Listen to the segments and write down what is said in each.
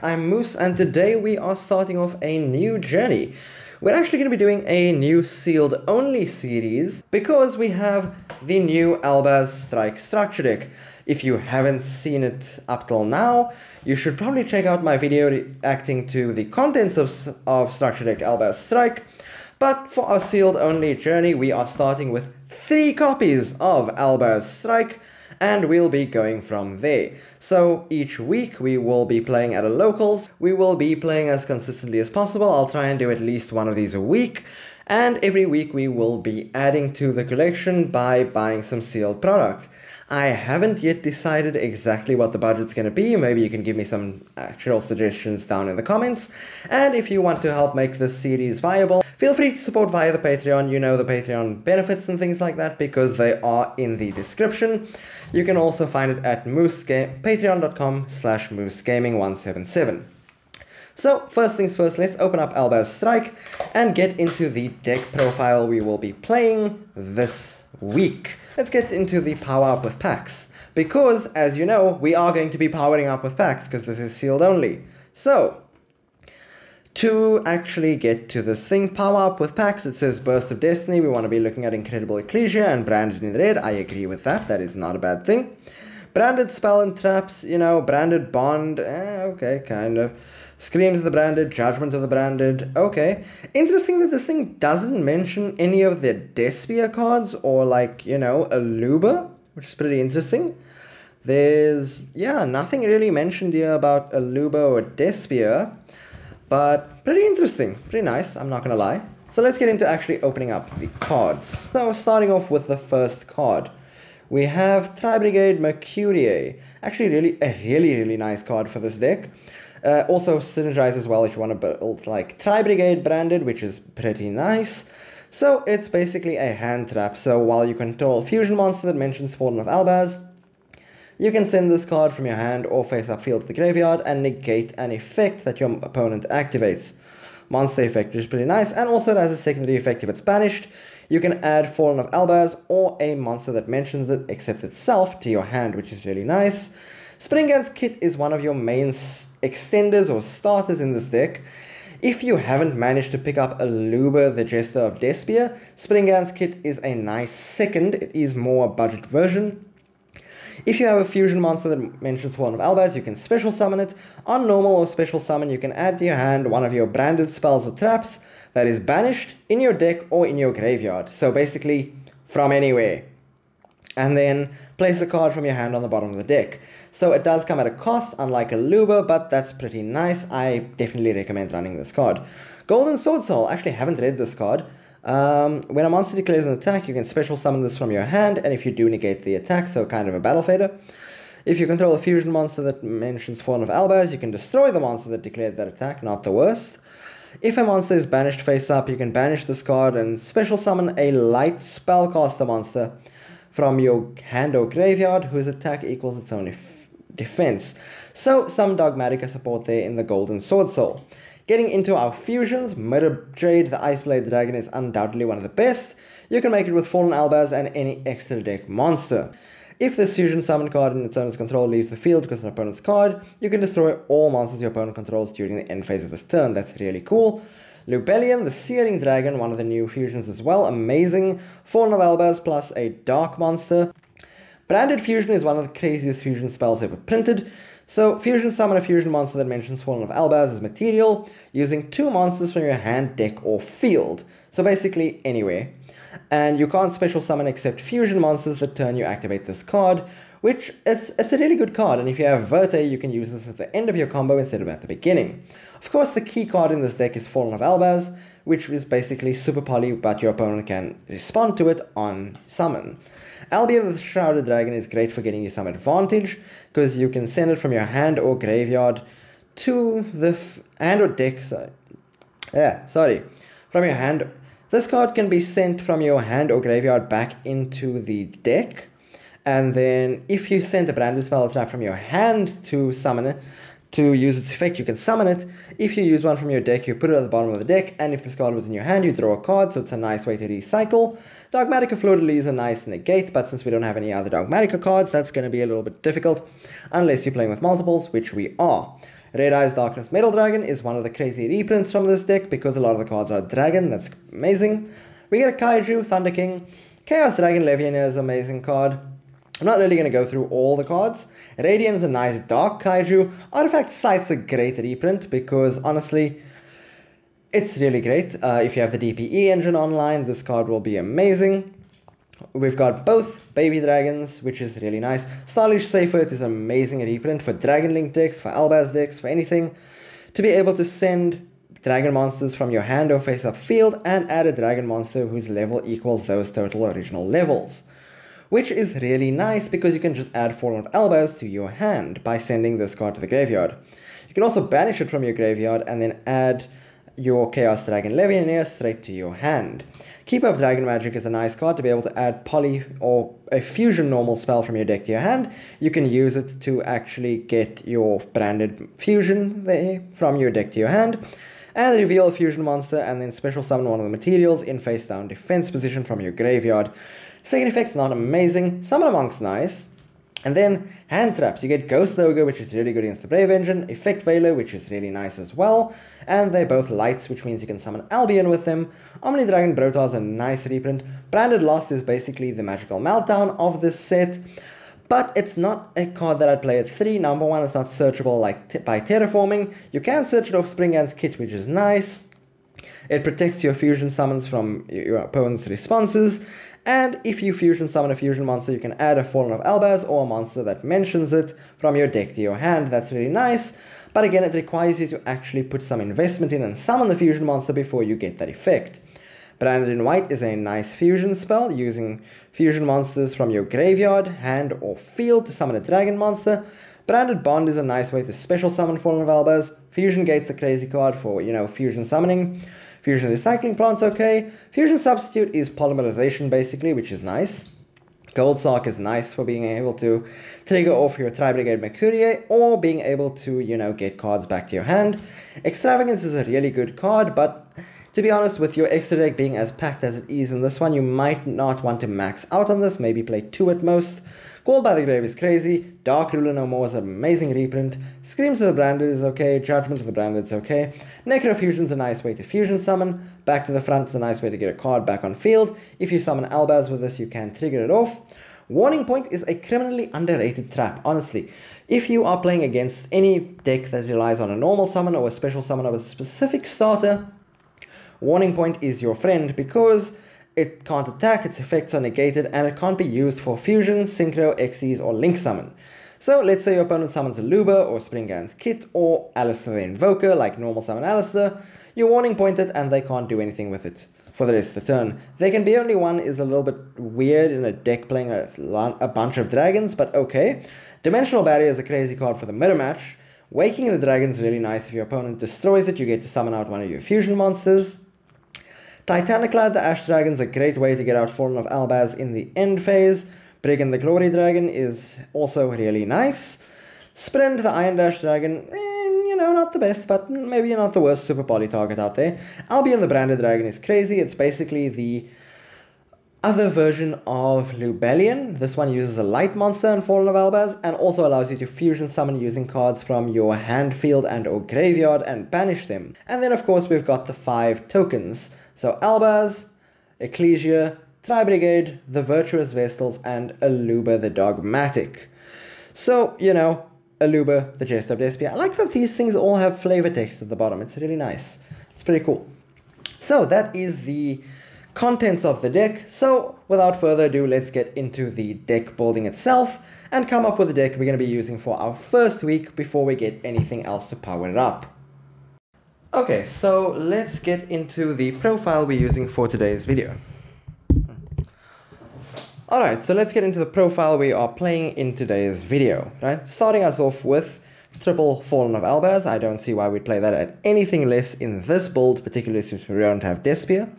I'm Moose, and today we are starting off a new journey. We're actually going to be doing a new sealed only series because we have the new Albaz Strike structure deck. If you haven't seen it up till now, you should probably check out my video reacting to the contents of structure deck Alabaz Strike. But for our sealed only journey, we are starting with 3 copies of Albaz Strike, and we'll be going from there. So each week we will be playing at a locals. We will be playing as consistently as possible. I'll try and do at least one of these a week. And every week we will be adding to the collection by buying some sealed product. I haven't yet decided exactly what the budget's going to be. Maybe you can give me some actual suggestions down in the comments. And if you want to help make this series viable, feel free to support via the Patreon. You know the Patreon benefits and things like that because they are in the description. You can also find it at patreon.com/moosegaming177. So, first things first, let's open up Albaz Strike and get into the deck profile we will be playing this week. Let's get into the power up with packs, because, as you know, we are going to be powering up with packs, because this is sealed only. So, to actually get to this thing, power up with packs, it says Burst of Destiny. We want to be looking at Incredible Ecclesia and Branded in Red. I agree with that. That is not a bad thing. Branded Spell and Traps, you know, Branded Bond, okay, kind of. Screams of the Branded, Judgment of the Branded, okay. Interesting that this thing doesn't mention any of the Despia cards or, like, you know, Aluba, which is pretty interesting. There's, yeah, nothing really mentioned here about Aluba or Despia, but pretty interesting, pretty nice, I'm not gonna lie. So let's get into actually opening up the cards. So starting off with the first card, we have Tri-Brigade Mercury. Actually a really nice card for this deck. Also synergize as well if you want to build like Tri-Brigade Branded, which is pretty nice. So it's basically a hand trap. So while you control a fusion monster that mentions Fallen of Albaz, you can send this card from your hand or face up field to the graveyard and negate an effect that your opponent activates. Monster effect, which is pretty nice, and also it has a secondary effect if it's banished. You can add Fallen of Albaz or a monster that mentions it except itself to your hand, which is really nice. Springgan's Kit is one of your main extenders or starters in this deck. If you haven't managed to pick up Aluba, the Jester of Despia, Springgan's Kit is a nice second. It is more a budget version. If you have a fusion monster that mentions Fallen of Albaz, you can special summon it. On normal or special summon, you can add to your hand one of your branded spells or traps that is banished in your deck or in your graveyard. So basically, from anywhere. And then place a card from your hand on the bottom of the deck. So it does come at a cost, unlike Aluba, but that's pretty nice. I definitely recommend running this card. Golden Sword Soul. I actually haven't read this card. When a monster declares an attack, you can special summon this from your hand, and if you do, negate the attack, so kind of a battle fader. If you control a fusion monster that mentions Fallen of Albaz, you can destroy the monster that declared that attack, not the worst. If a monster is banished face up, you can banish this card and special summon a light spellcaster monster from your hand or graveyard whose attack equals its own defense. So some Dogmatica support there in the Golden Sword Soul. Getting into our fusions, Murder Jade, the Iceblade Dragon, is undoubtedly one of the best. You can make it with Fallen Albaz and any extra deck monster. If this fusion summon card in its owner's control leaves the field because of an opponent's card, you can destroy all monsters your opponent controls during the end phase of this turn. That's really cool. Lubellion, the Searing Dragon, one of the new fusions as well, amazing. Fallen of Albaz plus a Dark monster. Branded Fusion is one of the craziest fusion spells ever printed. So fusion summon a fusion monster that mentions Fallen of Albaz as material, using 2 monsters from your hand, deck, or field. So basically anywhere. And you can't special summon except fusion monsters that turn you activate this card, which it's a really good card, and if you have Verte, you can use this at the end of your combo instead of at the beginning. Of course, the key card in this deck is Fallen of Albaz, which is basically super poly, but your opponent can respond to it on summon. Albion the Shrouded Dragon is great for getting you some advantage, because you can send it from your hand or graveyard to the hand or deck, from your hand. This card can be sent from your hand or graveyard back into the deck, and then if you send a branded spell or trap from your hand to summon it, to use its effect, you can summon it. If you use one from your deck, you put it at the bottom of the deck, and if this card was in your hand, you draw a card, so it's a nice way to recycle. Dogmatica Fleur-de-Lis is a nice negate, but since we don't have any other Dogmatica cards, that's going to be a little bit difficult, unless you're playing with multiples, which we are. Red Eyes Darkness Metal Dragon is one of the crazy reprints from this deck because a lot of the cards are dragon. That's amazing. We get a Kaiju, Thunder King. Chaos Dragon Levianeer is an amazing card. I'm not really going to go through all the cards. Radiant's a nice dark Kaiju. Artifact Scythe's a great reprint because honestly, it's really great. If you have the DPE engine online, this card will be amazing. We've got both Baby Dragons, which is really nice. Stylish Seifert is an amazing reprint for Dragon Link decks, for Albaz decks, for anything. To be able to send dragon monsters from your hand or face-up field and add a dragon monster whose level equals those total original levels. Which is really nice because you can just add Fallen of Albaz to your hand by sending this card to the graveyard. You can also banish it from your graveyard and then add your Chaos Dragon Levianeer straight to your hand. Keeper of Dragon Magic is a nice card to be able to add Poly or a Fusion normal spell from your deck to your hand. You can use it to actually get your branded Fusion there from your deck to your hand. And reveal a Fusion monster and then special summon one of the materials in face down defense position from your graveyard. Second effect's not amazing. Summon a Monk's nice. And then hand traps. You get Ghost Ogre, which is really good against the Brave Engine, Effect Veiler, which is really nice as well, and they're both lights, which means you can summon Albion with them. Omni Dragon Brotar is a nice reprint. Branded Lost is basically the magical meltdown of this set, but it's not a card that I'd play at 3. Number one, it's not searchable like by terraforming. You can search it off Springhand's Kit, which is nice. It protects your fusion summons from your opponent's responses. And if you fusion summon a fusion monster, you can add a Fallen of Albaz or a monster that mentions it from your deck to your hand. That's really nice. But again, it requires you to actually put some investment in and summon the fusion monster before you get that effect. Branded in White is a nice fusion spell, using fusion monsters from your graveyard, hand, or field to summon a dragon monster. Branded Bond is a nice way to special summon Fallen of Albaz. Fusion Gate's a crazy card for, fusion summoning. Fusion Recycling Plant's okay. Fusion Substitute is polymerization basically, which is nice. Gold Sock is nice for being able to trigger off your Tri-Brigade Mercury or being able to, get cards back to your hand. Extravagance is a really good card, but to be honest, with your extra deck being as packed as it is in this one, you might not want to max out on this, maybe play 2 at most. Called by the Grave is crazy. Dark Ruler No More is an amazing reprint. Screams of the Branded is okay. Judgment of the Branded is okay. Necrofusion is a nice way to fusion summon. Back to the Front is a nice way to get a card back on field. If you summon Albaz with this, you can trigger it off. Warning Point is a criminally underrated trap, honestly. If you are playing against any deck that relies on a normal summon or a special summon of a specific starter, Warning Point is your friend because it can't attack, its effects are negated, and it can't be used for fusion, synchro, Xyz, or link summon. So let's say your opponent summons a Luba, or Springhand's Kit, or Alistair the Invoker, like normal summon Alistair. You Warning Point it, and they can't do anything with it for the rest of the turn. They can be only one is a little bit weird in a deck playing a bunch of dragons, but okay. Dimensional Barrier is a crazy card for the mirror match. Waking the Dragon is really nice. If your opponent destroys it, you get to summon out one of your fusion monsters. Titaniclad the Ash Dragon is a great way to get out Fallen of Albaz in the end phase. Brigand the Glory Dragon is also really nice. Sprint the Iron Dash Dragon, not the best, but maybe not the worst super poly target out there. Albion the Branded Dragon is crazy. It's basically the other version of Lubellion. This one uses a light monster in Fallen of Albaz and also allows you to fusion summon using cards from your hand, field, and or graveyard and banish them. And then of course we've got the 5 tokens. So Albaz, Ecclesia, Tri-Brigade, the Virtuous Vestals, and Aluba the Dogmatic. So, Aluba, the Jester of Despia. I like that these things all have flavor text at the bottom. It's really nice. It's pretty cool. So that is the contents of the deck. So without further ado, let's get into the deck building itself and come up with a deck we're going to be using for our first week before we get anything else to power it up. Okay, so let's get into the profile we're using for today's video. Alright, so let's get into the profile we are playing in today's video, right? Starting us off with triple Fallen of Albaz. I don't see why we'd play that at anything less in this build, particularly since we don't have Despia.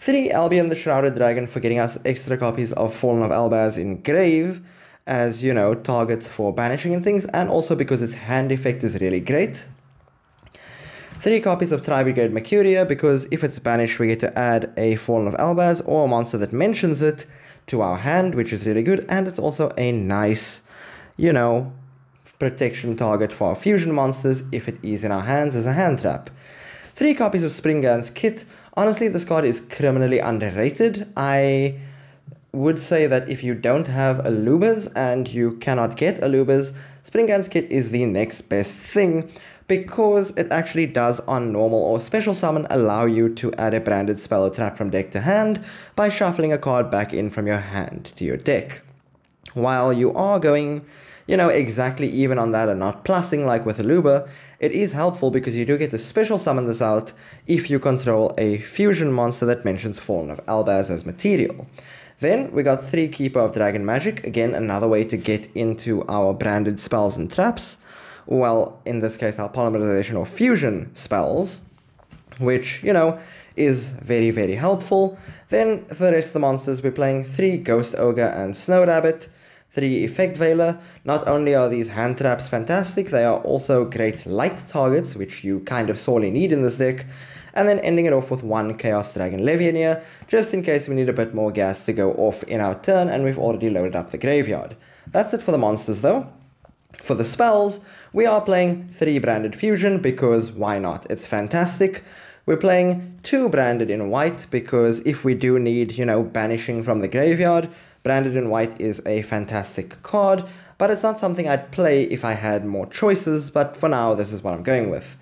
3 Albion the Shrouded Dragon for getting us extra copies of Fallen of Albaz in Grave, as, targets for banishing and things, and also because its hand effect is really great. 3 copies of Tri-Brigade Mercuria, because if it's banished, we get to add a Fallen of Albaz or a monster that mentions it to our hand, which is really good, and it's also a nice, protection target for our fusion monsters if it is in our hands as a hand trap. 3 copies of Springans Kit. Honestly, this card is criminally underrated. I would say that if you don't have Alabaz and you cannot get Alabaz, Springans Kit is the next best thing, because it actually does on normal or special summon allow you to add a branded spell or trap from deck to hand by shuffling a card back in from your hand to your deck. While you are going, exactly even on that and not plussing like with Alabaz, it is helpful because you do get to special summon this out if you control a fusion monster that mentions Fallen of Albaz as material. Then we got 3 Keeper of Dragon Magic, again another way to get into our branded spells and traps. Well, in this case, our polymerization or fusion spells, which, is very, very helpful. Then, for the rest of the monsters, we're playing 3 Ghost Ogre and Snow Rabbit, 3 Effect Veiler. Not only are these hand traps fantastic, they are also great light targets, which you kind of sorely need in this deck. And then ending it off with 1 Chaos Dragon Levianeer, just in case we need a bit more gas to go off in our turn and we've already loaded up the graveyard. That's it for the monsters though. For the spells, we are playing 3 Branded Fusion because why not? It's fantastic. We're playing 2 Branded in White because if we do need, banishing from the graveyard, Branded in White is a fantastic card, but it's not something I'd play if I had more choices, but for now this is what I'm going with.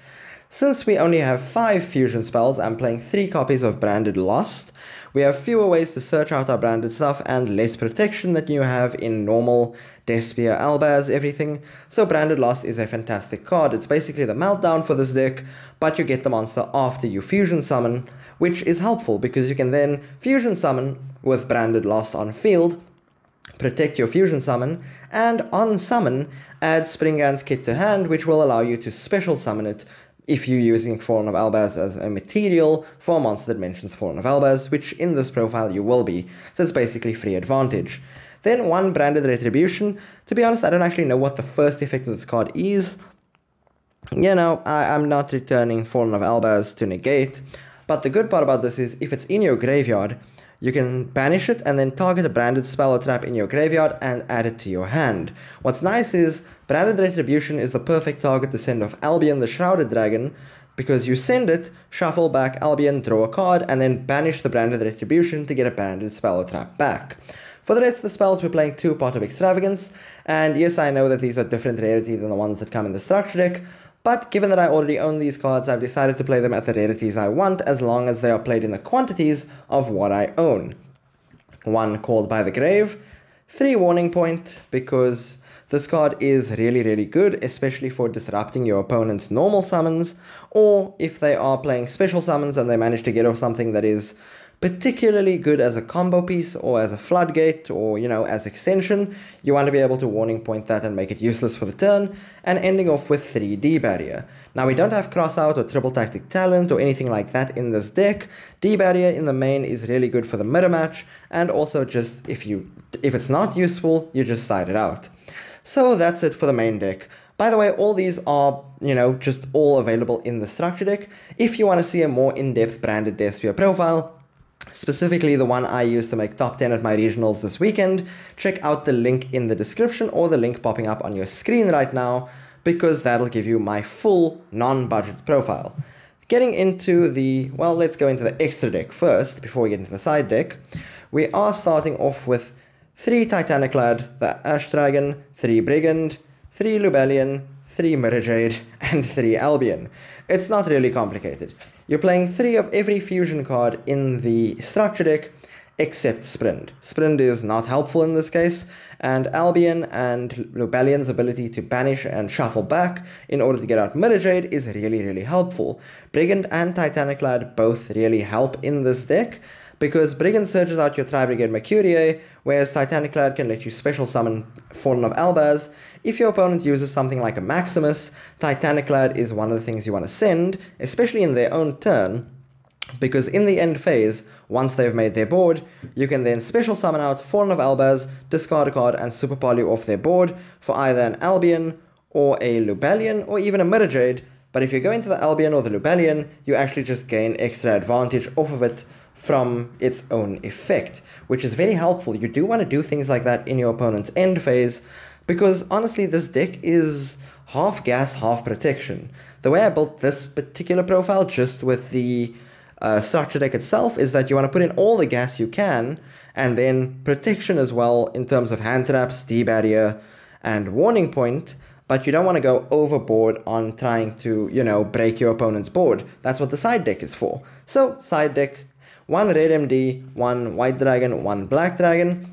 Since we only have 5 fusion spells, I'm playing 3 copies of Branded Lost. We have fewer ways to search out our branded stuff and less protection than you have in normal Despia, Albaz, everything. So Branded Lost is a fantastic card. It's basically the meltdown for this deck, but you get the monster after you fusion summon, which is helpful because you can then fusion summon with Branded Lost on field, protect your fusion summon, and on summon, add Springans Kit to hand, which will allow you to special summon it if you're using Fallen of Albaz as a material for a monster that mentions Fallen of Albaz, which in this profile you will be, so it's basically free advantage. Then 1 Branded Retribution. To be honest, I don't actually know what the first effect of this card is. I'm not returning Fallen of Albaz to negate, but the good part about this is if it's in your graveyard, you can banish it and then target a branded spell or trap in your graveyard and add it to your hand. What's nice is Branded Retribution is the perfect target to send off Albion the Shrouded Dragon, because you send it, shuffle back Albion, draw a card, and then banish the Branded Retribution to get a branded spell or trap back. For the rest of the spells, we're playing 2 Pot of Extravagance, and yes, I know that these are different rarity than the ones that come in the structure deck, but given that I already own these cards, I've decided to play them at the rarities I want, as long as they are played in the quantities of what I own. 1 Called by the Grave, 3 Warning Point, because this card is really, really good, especially for disrupting your opponent's normal summons, or if they are playing special summons and they manage to get off something that is particularly good as a combo piece or as a floodgate or, as extension, you want to be able to warning point that and make it useless for the turn, and ending off with 3 D-Barrier. Now, we don't have Crossout or Triple Tactic Talent or anything like that in this deck. D-Barrier in the main is really good for the mirror match, and also just if it's not useful, you just side it out. So that's it for the main deck. By the way, all these are, just all available in the structure deck. If you want to see a more in-depth branded Despia profile, specifically the one I used to make top 10 at my regionals this weekend, check out the link in the description or the link popping up on your screen right now, because that'll give you my full non-budget profile. Getting into let's go into the extra deck first before we get into the side deck. We are starting off with 3 Titanic Lad, the Ash Dragon, 3 Brigand, 3 Lubellion, 3 Mirror Jade, and 3 Albion. It's not really complicated. You're playing 3 of every fusion card in the structure deck, except Sprint. Sprint is not helpful in this case, and Albion and Lubellion's ability to banish and shuffle back in order to get out Mirror Jade is really, really helpful. Brigand and Titanic Lad both really help in this deck, because Brigand searches out your Tri-Brigade Mercury, whereas Titanic Lad can let you special summon Fallen of Albaz. If your opponent uses something like a Maximus, Titanic Lad is one of the things you want to send, especially in their own turn, because in the end phase, once they've made their board, you can then special summon out Fallen of Albaz, discard a card, and super poly off their board for either an Albion or a Lubellion or even a Mirror Jade. But if you go into the Albion or the Lubellion, you actually just gain extra advantage off of it from its own effect, which is very helpful. You do want to do things like that in your opponent's end phase, because honestly this deck is half gas, half protection. The way I built this particular profile just with the structure deck itself is that you want to put in all the gas you can, and then protection as well in terms of hand traps, D-barrier, and warning point, but you don't want to go overboard on trying to, you know, break your opponent's board. That's what the side deck is for. So, side deck, 1 red MD, 1 white dragon, 1 black dragon,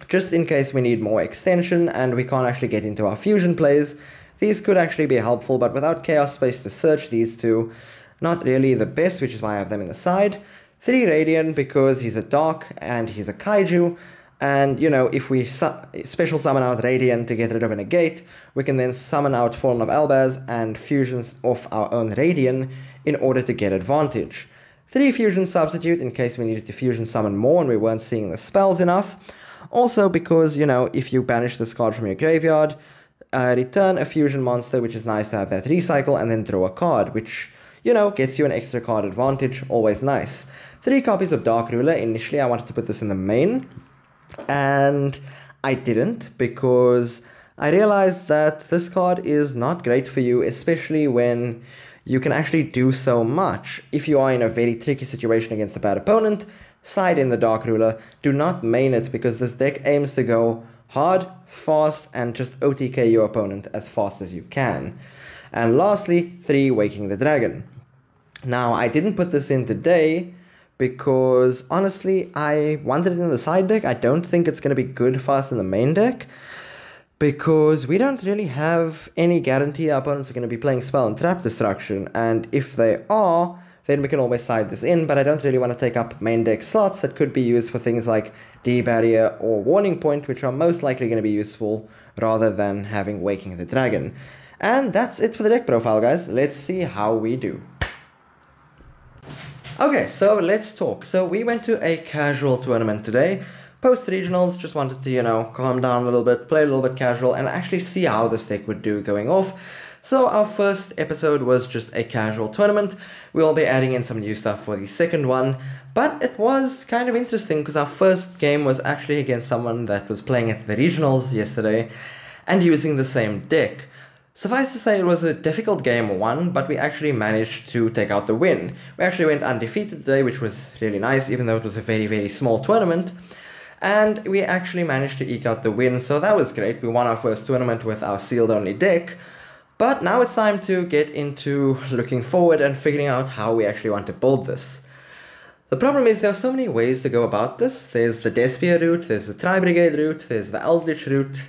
just in case we need more extension and we can't actually get into our fusion plays. These could actually be helpful, but without chaos space to search these two, not really the best, which is why I have them in the side. 3 Radiant because he's a Dark and he's a Kaiju, and you know, if we special summon out Radiant to get rid of a negate, we can then summon out Fallen of Albaz and fusions off our own Radiant in order to get advantage. 3 Fusion Substitute in case we needed to fusion summon more and we weren't seeing the spells enough. Also because, you know, if you banish this card from your graveyard, return a fusion monster, which is nice to have that recycle, and then draw a card, which, you know, gets you an extra card advantage, always nice. 3 copies of Dark Ruler. Initially I wanted to put this in the main, and I didn't, because I realized that this card is not great for you, especially when you can actually do so much. If you are in a very tricky situation against a bad opponent, side in the Dark Ruler. Do not main it, because this deck aims to go hard, fast, and just OTK your opponent as fast as you can. And lastly, 3 Waking the Dragon. Now, I didn't put this in today because, honestly, I wanted it in the side deck. I don't think it's going to be good for us in the main deck, because we don't really have any guarantee our opponents are going to be playing Spell and Trap Destruction, and if they are, then we can always side this in, but I don't really want to take up main deck slots that could be used for things like D-barrier or warning point, which are most likely going to be useful rather than having Waking the Dragon. And that's it for the deck profile, guys. Let's see how we do. Okay, so let's talk. So we went to a casual tournament today. Post-regionals, just wanted to, you know, calm down a little bit, play a little bit casual, and actually see how this deck would do going off. So our first episode was just a casual tournament. We'll be adding in some new stuff for the second one, but it was kind of interesting because our first game was actually against someone that was playing at the regionals yesterday and using the same deck. Suffice to say, it was a difficult game 1, but we actually managed to take out the win. We actually went undefeated today, which was really nice, even though it was a very, very small tournament. And we actually managed to eke out the win, so that was great. We won our first tournament with our sealed-only deck. But now it's time to get into looking forward and figuring out how we actually want to build this. The problem is there are so many ways to go about this. There's the Despia route, there's the Tri-Brigade route, there's the Eldritch route.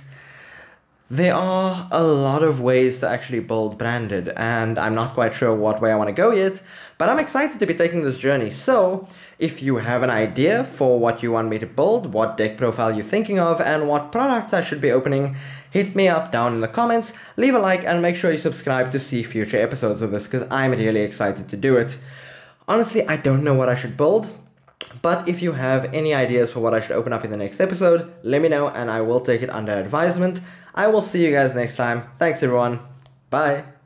There are a lot of ways to actually build Branded, and I'm not quite sure what way I want to go yet, but I'm excited to be taking this journey. So, if you have an idea for what you want me to build, what deck profile you're thinking of, and what products I should be opening, hit me up down in the comments, leave a like, and make sure you subscribe to see future episodes of this, because I'm really excited to do it. Honestly, I don't know what I should build, but if you have any ideas for what I should open up in the next episode, let me know and I will take it under advisement. I will see you guys next time. Thanks everyone. Bye.